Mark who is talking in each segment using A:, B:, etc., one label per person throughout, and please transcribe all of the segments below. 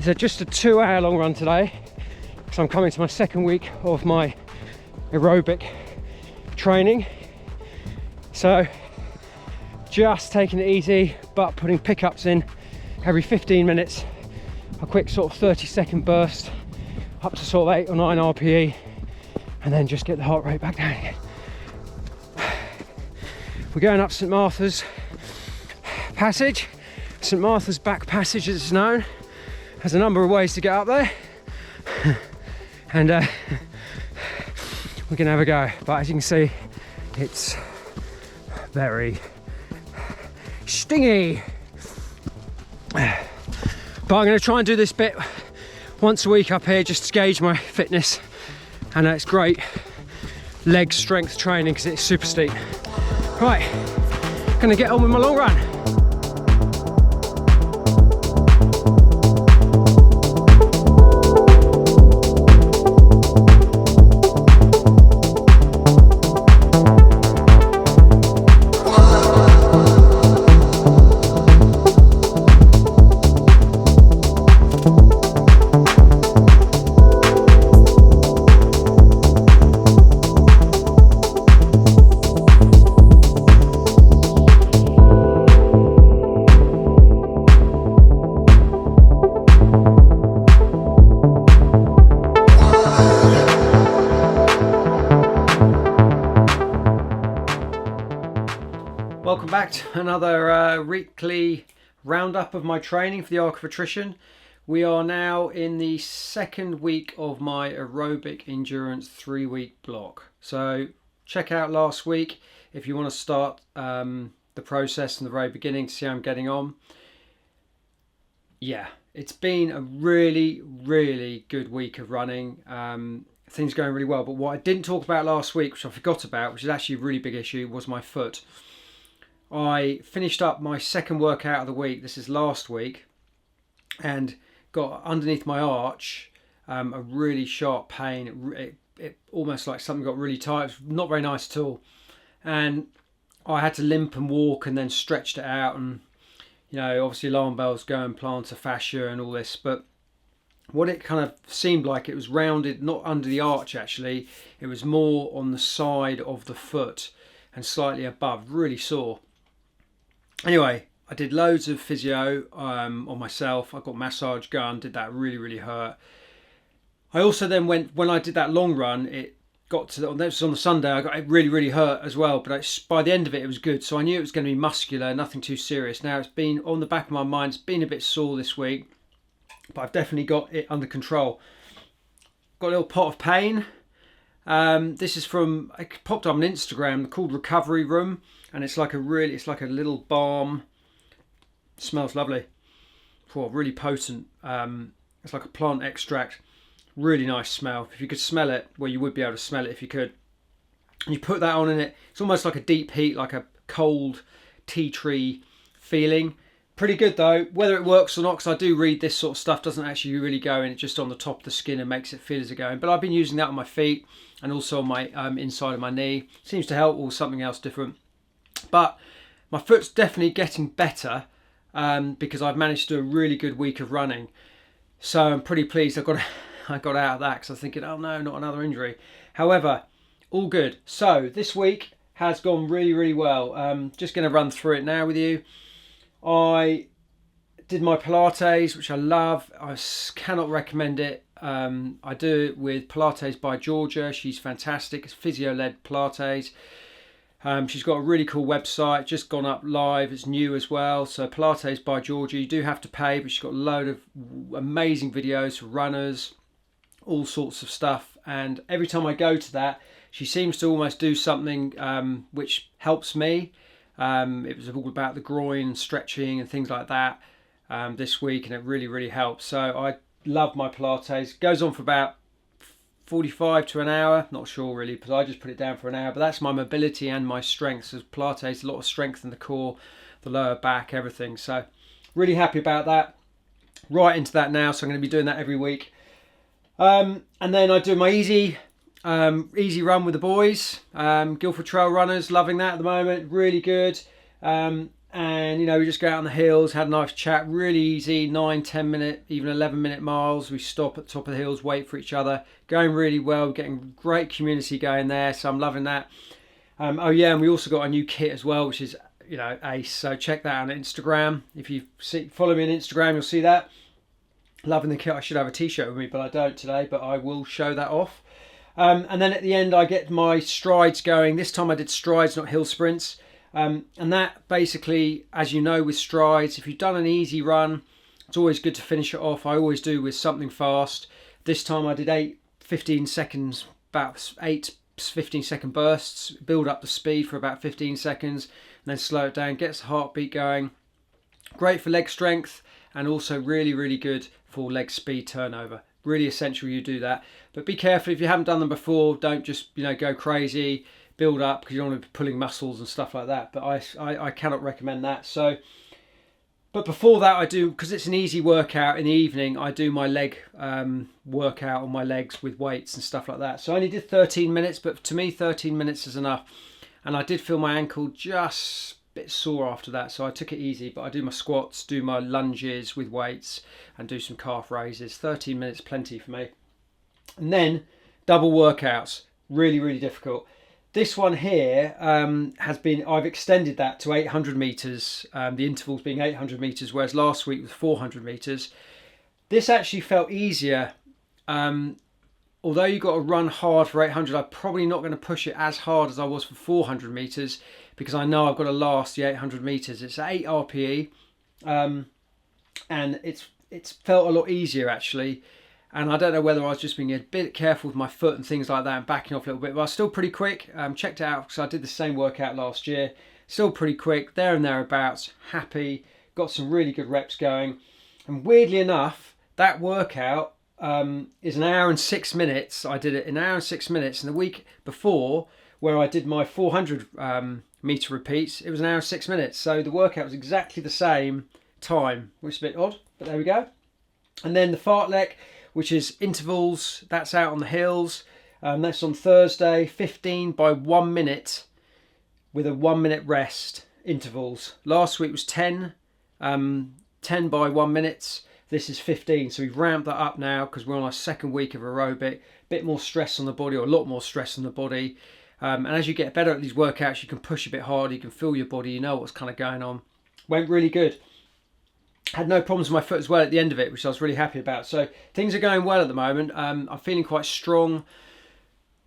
A: It's just a 2-hour long run today, because I'm coming to my second week of my aerobic training. So just taking it easy, but putting pickups in every 15 minutes, a quick sort of 30-second burst up to sort of 8 or 9 RPE, and then just get the heart rate back down again. We're going up St Martha's Passage, St Martha's Back Passage as it's known. There's a number of ways to get up there, and we're gonna have a go. But as you can see, it's very stingy. But I'm gonna try and do this bit once a week up here just to gauge my fitness, and it's great leg strength training because it's super steep. Right, gonna get on with my long run. Welcome back to another weekly roundup of my training for the Arc of Attrition. We are now in the second week of my aerobic endurance 3-week block. So check out last week if you want to start the process from the very beginning to see how I'm getting on. Yeah, it's been a really good week of running. Things going really well. But what I didn't talk about last week, which I forgot about, which is actually a really big issue, was my foot. I finished up my second workout of the week, this is last week, and got underneath my arch a really sharp pain. It almost like something got really tight. It was not very nice at all. And I had to limp and walk and then stretched it out, and you know, obviously alarm bells go and plantar fascia and all this, but what it kind of seemed like, it was rounded, not under the arch actually, it was more on the side of the foot and slightly above, really sore. Anyway, I did loads of physio on myself. I got massage gun, did that, really hurt. I also then went, when I did that long run, it got to, this was on the Sunday, it really hurt as well, but by the end of it, it was good. So I knew it was going to be muscular, nothing too serious. Now it's been on the back of my mind, it's been a bit sore this week, but I've definitely got it under control. Got a little pot of pain. This is from, I popped up on Instagram, called Recovery Room. And it's like a little balm. It smells lovely. Oh, really potent. It's like a plant extract. Really nice smell. If you could smell it, well, you would be able to smell it if you could. And you put that on in it. It's almost like a deep heat, like a cold tea tree feeling. Pretty good though. Whether it works or not, because I do read this sort of stuff doesn't actually really go in. It's just on the top of the skin and makes it feel as it going. But I've been using that on my feet and also on my inside of my knee. Seems to help, or something else different. But my foot's definitely getting better because I've managed to do a really good week of running. So I'm pretty pleased I got out of that, because I was thinking, oh no, not another injury. However, all good. So this week has gone really well. Just going to run through it now with you. I did my Pilates, which I love. I cannot recommend it. I do it with Pilates by Georgia. She's fantastic. It's physio-led Pilates. She's got a really cool website, just gone up live, it's new as well. So Pilates by Georgia, you do have to pay, but she's got a load of amazing videos for runners, all sorts of stuff. And every time I go to that, she seems to almost do something which helps me. It was all about the groin, stretching and things like that this week, and it really helps. So I love my Pilates. It goes on for about 45 to an hour, not sure really, because I just put it down for an hour, but that's my mobility and my strength. So Pilates, a lot of strength in the core, the lower back, everything. So really happy about that. Right into that now, so I'm going to be doing that every week. And then I do my easy run with the boys. Guildford Trail Runners, loving that at the moment, really good. And and you know, we just go out on the hills, had a nice chat, really easy, 9, 10 minute, even 11 minute miles. We stop at the top of the hills, wait for each other, going really well, getting great community going there, so I'm loving that. Oh yeah, and we also got a new kit as well, which is, you know, ace. So check that out on Instagram. If you follow me on Instagram, you'll see that. Loving the kit. I should have a t-shirt with me, but I don't today, but I will show that off. And then at the end, I get my strides going. This time I did strides, not hill sprints. And that basically, as you know, with strides, if you've done an easy run, it's always good to finish it off. I always do with something fast. This time I did 15 seconds, about 8 15-second bursts, build up the speed for about 15 seconds, and then slow it down, gets the heartbeat going. Great for leg strength, and also really, really good for leg speed turnover. Really essential you do that. But be careful, if you haven't done them before, don't just, you know, go crazy. Build up, because you don't want to be pulling muscles and stuff like that. But I cannot recommend that. So, but before that, I do, because it's an easy workout in the evening, I do my leg workout on my legs with weights and stuff like that. So I only did 13 minutes, but to me 13 minutes is enough. And I did feel my ankle just a bit sore after that, so I took it easy. But I do my squats, do my lunges with weights, and do some calf raises. 13 minutes, plenty for me. And then double workouts, really, really difficult. This one here I've extended that to 800 meters, the intervals being 800 meters, whereas last week was 400 meters. This actually felt easier. Although you got to run hard for 800, I'm probably not going to push it as hard as I was for 400 meters, because I know I've got to last the 800 meters. It's 8 RPE, and it's felt a lot easier actually. And I don't know whether I was just being a bit careful with my foot and things like that and backing off a little bit. But I was still pretty quick. Checked it out because I did the same workout last year. Still pretty quick, there and thereabouts. Happy. Got some really good reps going. And weirdly enough, that workout is an hour and 6 minutes. I did it in an hour and 6 minutes. And the week before, where I did my 400 meter repeats, it was an hour and 6 minutes. So the workout was exactly the same time, which is a bit odd. But there we go. And then the fartlek, which is intervals, that's out on the hills. That's on Thursday, 15 by 1 minute with a 1 minute rest intervals. Last week was 10 by 1 minute. This is 15, so we've ramped that up now because we're on our second week of aerobic. Bit more stress on the body, or a lot more stress on the body. And as you get better at these workouts, you can push a bit harder, you can feel your body, you know what's kind of going on. Went really good. Had no problems with my foot as well at the end of it, which I was really happy about. So things are going well at the moment. I'm feeling quite strong.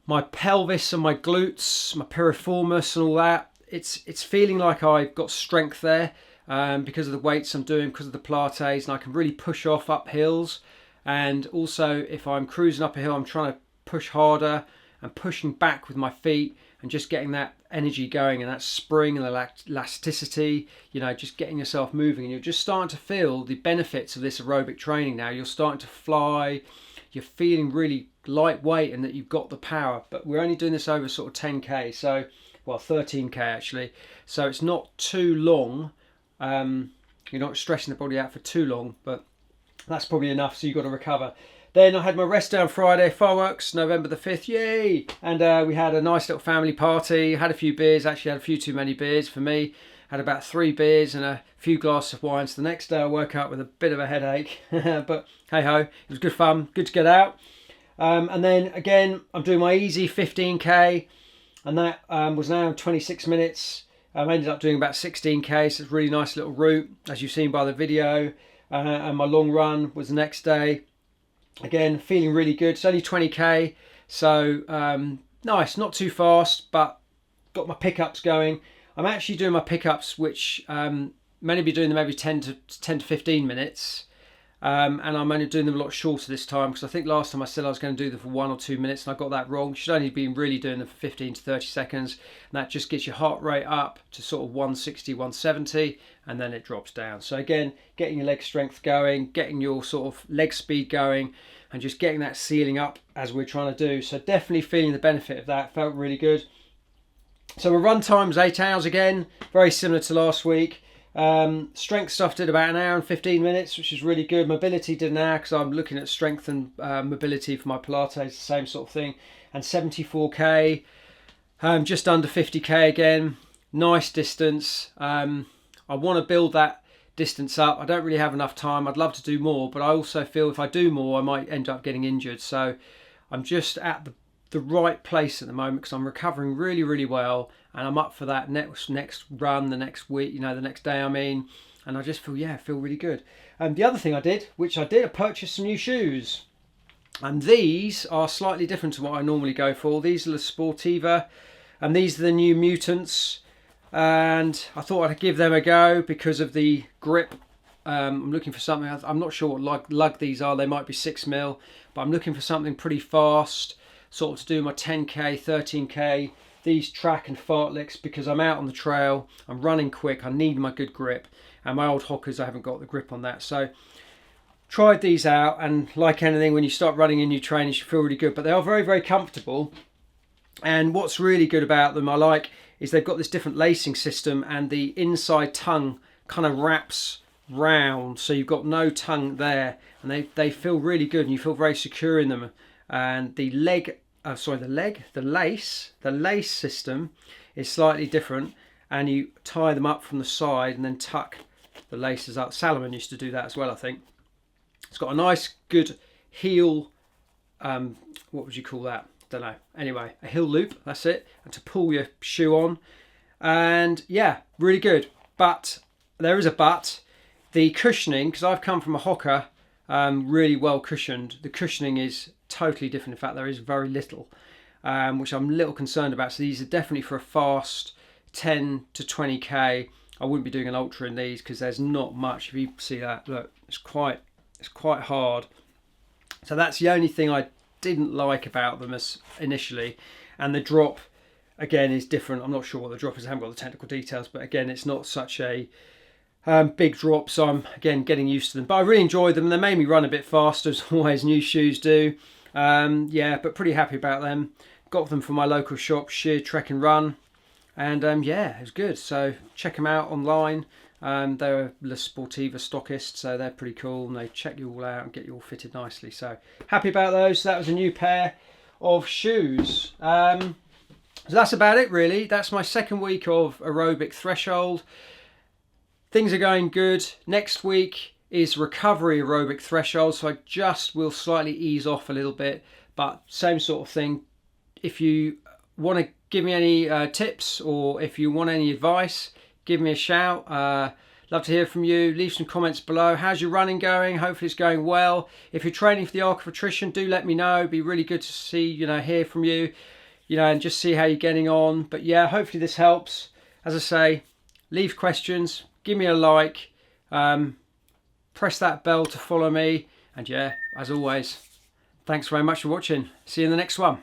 A: My pelvis and my glutes, my piriformis and all that, it's feeling like I've got strength there because of the weights I'm doing, because of the Pilates, and I can really push off up hills. And also if I'm cruising up a hill, I'm trying to push harder and pushing back with my feet and just getting that energy going and that spring and the elasticity, you know, just getting yourself moving. And you're just starting to feel the benefits of this aerobic training now. You're starting to fly, you're feeling really lightweight and that you've got the power. But we're only doing this over sort of 10k, so, well, 13k actually. So it's not too long. You're not stressing the body out for too long, but that's probably enough, so you've got to recover. Then I had my rest down Friday, fireworks, November the 5th, yay! And we had a nice little family party, had a few beers, actually had a few too many beers for me. Had about 3 beers and a few glasses of wine, so the next day I woke up with a bit of a headache. But hey ho, it was good fun, good to get out. And then again, I'm doing my easy 15k, and that was now 26 minutes. I ended up doing about 16k, so it's a really nice little route, as you've seen by the video. And my long run was the next day. Again, feeling really good. It's only 20k, so nice, not too fast, but got my pickups going. I'm actually doing my pickups, which mainly be doing them every 10 to 15 minutes. And I'm only doing them a lot shorter this time, because I think last time I said I was going to do them for 1 or 2 minutes, and I got that wrong. You should only be really doing them for 15 to 30 seconds, and that just gets your heart rate up to sort of 160, 170, and then it drops down. So again, getting your leg strength going, getting your sort of leg speed going, and just getting that ceiling up as we're trying to do. So definitely feeling the benefit of that. Felt really good. So my run time's 8 hours again, very similar to last week. Strength stuff did about 1 hour and 15 minutes, which is really good. Mobility did an hour, because I'm looking at strength and mobility for my Pilates, the same sort of thing. And 74k, just under 50k again. Nice distance. I want to build that distance up. I don't really have enough time. I'd love to do more, but I also feel if I do more, I might end up getting injured. So I'm just at the right place at the moment because I'm recovering really, really well, and I'm up for that next run, the next week, you know, the next day, I mean, and I just feel, yeah, feel really good. And the other thing I did, I purchased some new shoes. And these are slightly different to what I normally go for. These are the Sportiva, and these are the new Mutants. And I thought I'd give them a go because of the grip. I'm looking for something, I'm not sure what lug these are. They might be 6mm, but I'm looking for something pretty fast, sort of to do my 10k, 13k. These track and fartleks because I'm out on the trail. I'm running quick. I need my good grip. And my old Hokas, I haven't got the grip on that. So tried these out, and like anything, when you start running in new trainers, you feel really good, but they are very, very comfortable. And what's really good about them, I like, is they've got this different lacing system, and the inside tongue kind of wraps round, so you've got no tongue there, and they feel really good, and you feel very secure in them. And the lace system is slightly different, and you tie them up from the side and then tuck the laces up. Salomon used to do that as well, I think. It's got a nice, good heel, what would you call that? Don't know. Anyway, a heel loop, that's it, and to pull your shoe on. And yeah, really good. But there is a but. The cushioning, because I've come from a Hoka, really well cushioned. The cushioning is totally different. In fact, there is very little, which I'm a little concerned about. So these are definitely for a fast 10 to 20k. I wouldn't be doing an ultra in these because there's not much. If you see that, look, it's quite hard. So that's the only thing I didn't like about them as initially. And the drop again is different. I'm not sure what the drop is. I haven't got the technical details, but again, it's not such a big drop, so I'm again getting used to them. But I really enjoyed them. They made me run a bit faster, as always new shoes do. Yeah, but pretty happy about them. Got them from my local shop, Sheer Trek and Run, and yeah, it was good. So check them out online. They're a Sportiva stockist, so they're pretty cool, and they check you all out and get you all fitted nicely. So happy about those. So that was a new pair of shoes. So that's about it, really. That's my second week of aerobic threshold. Things are going good. Next week is recovery aerobic threshold, so I just will slightly ease off a little bit, but same sort of thing. If you want to give me any tips, or if you want any advice, give me a shout. Love to hear from you. Leave some comments below. How's your running going? Hopefully it's going well. If you're training for the Arc of Attrition, do let me know. It'd be really good to see, hear from you, and just see how you're getting on. But yeah, hopefully this helps. As I say, leave questions, give me a like, press that bell to follow me. And yeah, as always, thanks very much for watching. See you in the next one.